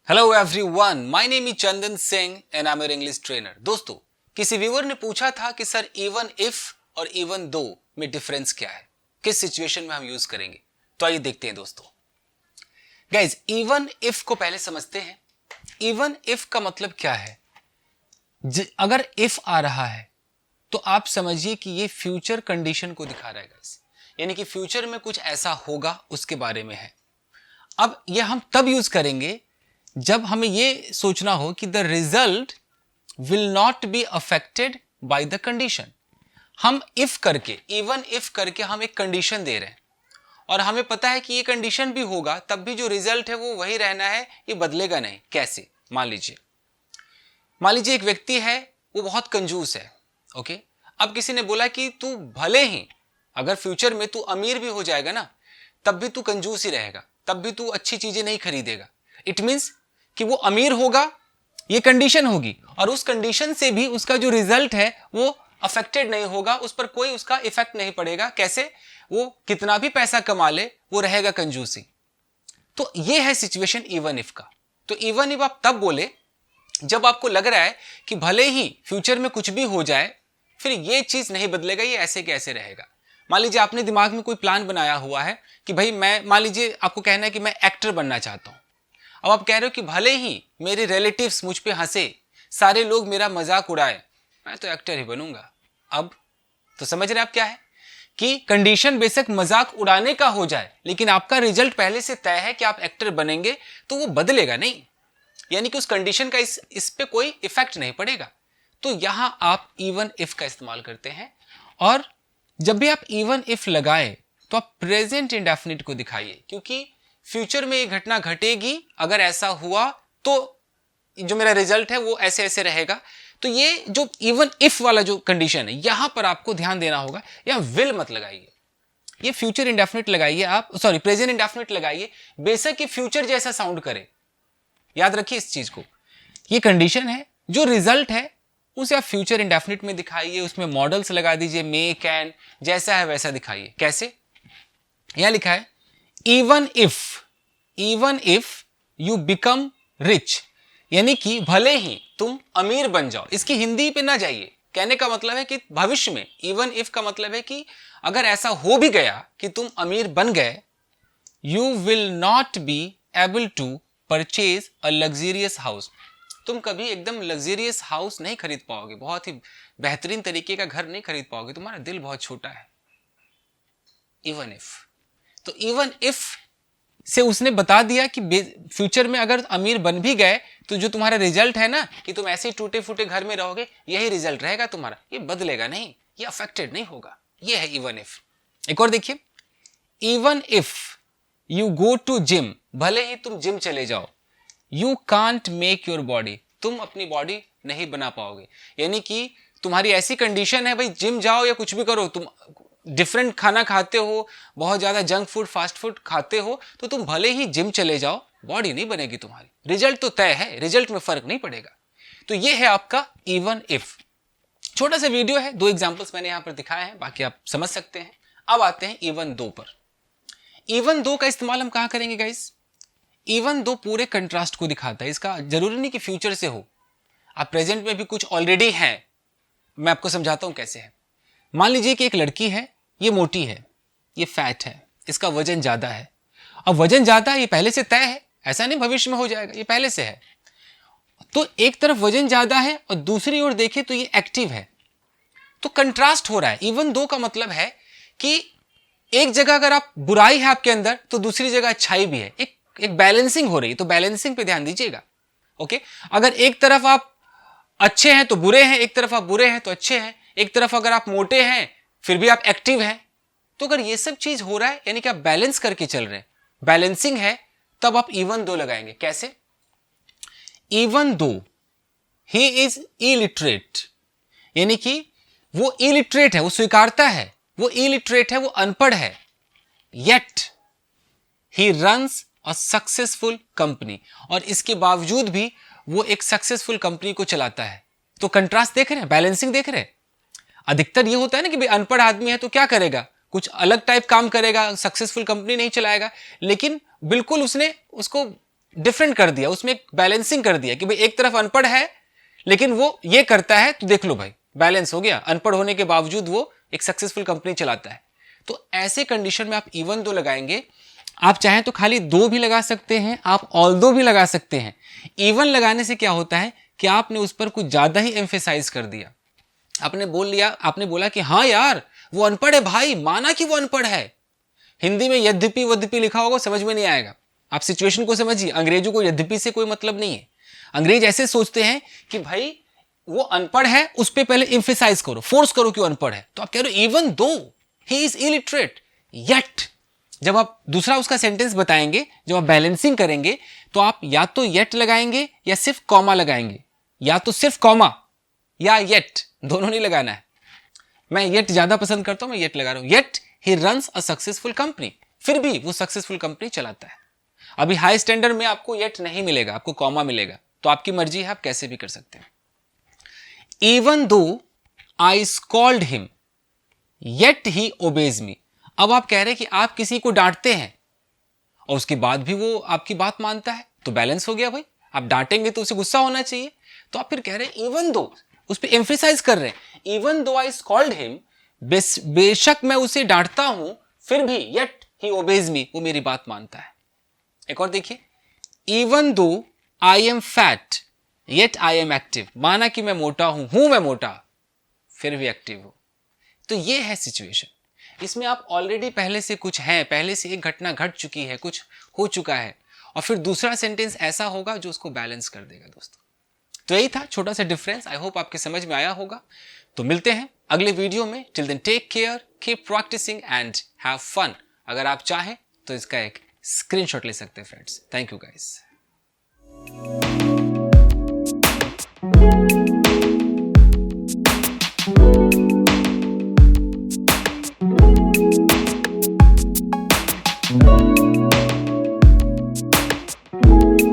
Hello everyone, my name is Chandan Singh and I am your English trainer. दोस्तों, किसी viewer ने पूछा था कि सर इवन इफ और इवन दो में डिफरेंस क्या है, किस सिचुएशन में हम यूज करेंगे। तो आइए देखते हैं दोस्तों। गाइज, इवन इफ को पहले समझते हैं। इवन इफ का मतलब क्या है? अगर इफ आ रहा है तो आप समझिए कि ये फ्यूचर कंडीशन को दिखा रहा है गाइज, यानी कि फ्यूचर में कुछ ऐसा होगा उसके बारे में है। अब ये हम तब यूज करेंगे जब हमें ये सोचना हो कि the result will not be affected by the condition. हम इफ करके, इवन इफ करके हम एक कंडीशन दे रहे हैं और हमें पता है कि ये कंडीशन भी होगा तब भी जो रिजल्ट है वो वही रहना है, ये बदलेगा नहीं। कैसे? मान लीजिए एक व्यक्ति है, वो बहुत कंजूस है। ओके, अब किसी ने बोला कि तू भले ही अगर फ्यूचर में तू अमीर भी हो जाएगा ना, तब भी तू कंजूस ही रहेगा, तब भी तू अच्छी चीजें नहीं खरीदेगा। इट मीन्स कि वो अमीर होगा, ये कंडीशन होगी, और उस कंडीशन से भी उसका जो रिजल्ट है वो अफेक्टेड नहीं होगा, उस पर कोई उसका इफेक्ट नहीं पड़ेगा। कैसे? वो कितना भी पैसा कमा ले, वो रहेगा कंजूसी। तो ये है सिचुएशन इवन इफ का। तो इवन इफ आप तब बोले जब आपको लग रहा है कि भले ही फ्यूचर में कुछ भी हो जाए, फिर ये चीज नहीं बदलेगा, ये ऐसे कैसे रहेगा। मान लीजिए आपने दिमाग में कोई प्लान बनाया हुआ है कि भाई मैं, मान लीजिए आपको कहना है कि मैं एक्टर बनना चाहता हूं। अब आप कह रहे हो कि भले ही मेरे रिलेटिव्स मुझ पे हंसे, सारे लोग मेरा मजाक उड़ाए, मैं तो एक्टर ही बनूंगा। अब तो समझ रहे आप क्या है कि कंडीशन बेशक मजाक उड़ाने का हो जाए, लेकिन आपका रिजल्ट पहले से तय है कि आप एक्टर बनेंगे, तो वो बदलेगा नहीं, यानी कि उस कंडीशन का इस पे कोई इफेक्ट नहीं पड़ेगा। तो यहां आप इवन इफ का इस्तेमाल करते हैं, और जब भी आप इवन इफ लगाए तो आप प्रेजेंट इंडेफिनिट को दिखाइए, क्योंकि फ्यूचर में ये घटना घटेगी, अगर ऐसा हुआ तो जो मेरा रिजल्ट है वो ऐसे ऐसे रहेगा। तो ये जो इवन इफ वाला जो कंडीशन है, यहां पर आपको ध्यान देना होगा। यहां विल मत लगाइए, ये फ्यूचर इंडेफिनिट लगाइए, आप सॉरी प्रेजेंट इंडेफिनिट लगाइए, बेशक ये फ्यूचर जैसा साउंड करे। याद रखिए इस चीज को, ये कंडीशन है, जो रिजल्ट है उसे आप फ्यूचर इंडेफिनिट में दिखाइए, उसमें मॉडल्स लगा दीजिए, मे, कैन, जैसा है वैसा दिखाइए। कैसे? यहां लिखा है even if you become rich, यानी कि भले ही तुम अमीर बन जाओ। इसकी हिंदी पे ना जाइए, कहने का मतलब है कि भविष्य में, इवन इफ का मतलब है कि अगर ऐसा हो भी गया कि तुम अमीर बन गए, you will not be able to purchase a luxurious house. तुम कभी एकदम लग्जरियस हाउस नहीं खरीद पाओगे, बहुत ही बेहतरीन तरीके का घर नहीं खरीद पाओगे, तुम्हारा दिल बहुत छोटा है। इवन इफ, तो इवन इफ से उसने बता दिया कि फ्यूचर में अगर अमीर बन भी गए तो जो तुम्हारा रिजल्ट है ना, कि तुम ऐसे ही टूटे फूटे घर में रहोगे, यही रिजल्ट रहेगा तुम्हारा, ये बदलेगा नहीं, ये अफेक्टेड नहीं होगा। ये है इवन इफ। एक और देखिए, even if you go to gym, भले ही तुम जिम चले जाओ, you can't make your body, तुम अपनी बॉडी नहीं बना पाओगे। यानी कि तुम्हारी ऐसी कंडीशन है, भाई जिम जाओ या कुछ भी करो, तुम डिफरेंट खाना खाते हो, बहुत ज्यादा जंक फूड, फास्ट फूड खाते हो, तो तुम भले ही जिम चले जाओ, बॉडी नहीं बनेगी तुम्हारी। रिजल्ट तो तय है, रिजल्ट में फर्क नहीं पड़ेगा। तो ये है आपका इवन इफ। छोटा सा वीडियो है, 2 एग्जांपल्स मैंने यहां पर दिखाए हैं, बाकी आप समझ सकते हैं। अब आते हैं इवन दो पर। इवन दो का इस्तेमाल हम कहां करेंगे गाइस? इवन दो पूरे कंट्रास्ट को दिखाता है। इसका जरूरी नहीं कि फ्यूचर से हो, आप प्रेजेंट में भी कुछ ऑलरेडी है। मैं आपको समझाता हूं कैसे है। मान लीजिए कि एक लड़की है, ये मोटी है, ये फैट है, इसका वजन ज्यादा है। अब वजन ज्यादा है, ये पहले से तय है, ऐसा नहीं भविष्य में हो जाएगा, ये पहले से है। तो एक तरफ वजन ज्यादा है और दूसरी ओर देखें तो ये एक्टिव है, तो कंट्रास्ट हो रहा है। इवन दो का मतलब है कि एक जगह अगर आप बुराई है आपके अंदर, तो दूसरी जगह अच्छाई भी है, एक बैलेंसिंग हो रही है। तो बैलेंसिंग पे ध्यान दीजिएगा। ओके, अगर एक तरफ आप अच्छे हैं तो बुरे हैं, एक तरफ आप बुरे हैं तो अच्छे हैं, एक तरफ अगर आप मोटे हैं फिर भी आप एक्टिव हैं, तो अगर ये सब चीज हो रहा है, यानी कि आप बैलेंस करके चल रहे हैं, बैलेंसिंग है, तब आप इवन दो लगाएंगे। कैसे? Even though he is illiterate, यानी कि वो इलिटरेट है, वो स्वीकारता है, वो इलिटरेट है, वो अनपढ़ है, yet he runs a successful company, और इसके बावजूद भी वो एक सक्सेसफुल कंपनी को चलाता है। तो कंट्रास्ट देख रहे हैं, बैलेंसिंग देख रहे हैं। अधिकतर ये होता है ना कि भाई अनपढ़ आदमी है तो क्या करेगा, कुछ अलग टाइप काम करेगा, सक्सेसफुल कंपनी नहीं चलाएगा, लेकिन बिल्कुल उसने उसको डिफरेंट कर दिया, उसमें एक बैलेंसिंग कर दिया कि भाई एक तरफ अनपढ़ है लेकिन वो ये करता है, तो देख लो भाई बैलेंस हो गया, अनपढ़ होने के बावजूद वो एक सक्सेसफुल कंपनी चलाता है। तो ऐसे कंडीशन में आप इवन दो लगाएंगे। आप चाहें तो खाली दो भी लगा सकते हैं, आप ऑल दो भी लगा सकते हैं। इवन लगाने से क्या होता है कि आपने उस पर कुछ ज्यादा ही एम्फेसाइज कर दिया। आपने बोला कि हाँ यार वो अनपढ़ है भाई, माना कि वो अनपढ़ है। हिंदी में यद्यपि वद्यपि लिखा होगा, समझ में नहीं आएगा। आप सिचुएशन को समझिए, अंग्रेजों को यद्यपि से कोई मतलब नहीं है। अंग्रेज ऐसे सोचते हैं कि भाई वो अनपढ़ है, उस पर पहले एम्फेसाइज करो, फोर्स करो कि वो अनपढ़ है। तो आप कह रहे हो even though he is illiterate yet, जब आप दूसरा उसका सेंटेंस बताएंगे, जब आप बैलेंसिंग करेंगे, तो आप या तो येट लगाएंगे या सिर्फ कॉमा लगाएंगे, या तो सिर्फ कॉमा या येट, दोनों नहीं लगाना है। मैं येट ज्यादा पसंद करता हूं, मैं येट लगा रहा हूं। Yet he runs a successful company, फिर भी वो सक्सेसफुल कंपनी चलाता है। अभी हाई स्टैंडर्ड में आपको येट नहीं मिलेगा, आपको कॉमा मिलेगा, तो आपकी मर्जी है, आप कैसे भी कर सकते हैं। Even though I scolded him yet he obeys me. अब आप कह रहे हैं कि आप किसी को डांटते हैं और उसके बाद भी वो आपकी बात मानता है, तो बैलेंस हो गया भाई। आप डांटेंगे तो उसे गुस्सा होना चाहिए, तो आप फिर कह रहे हैं इवन दो, उस पर एम्फेसाइज कर रहे हैं। Even though I scolded him, बेशक मैं उसे डांटता हूं, फिर भी येट ही ओबेज मी, वो मेरी बात मानता है। एक और देखिए, even though I am fat yet I am active, माना कि मैं मोटा हूं मैं मोटा, फिर भी एक्टिव हूं। तो ये है सिचुएशन। इसमें आप ऑलरेडी पहले से कुछ हैं, पहले से एक घटना घट चुकी है, कुछ हो चुका है, और फिर दूसरा सेंटेंस ऐसा होगा जो उसको बैलेंस कर देगा दोस्तों। तो यही था छोटा सा डिफरेंस। आई होप आपके समझ में आया होगा। तो मिलते हैं अगले वीडियो में। Till then take care, keep practising and have fun. अगर आप चाहें तो इसका एक स्क्रीनशॉट ले सकते हैं फ्रेंड्स। Thank you guys.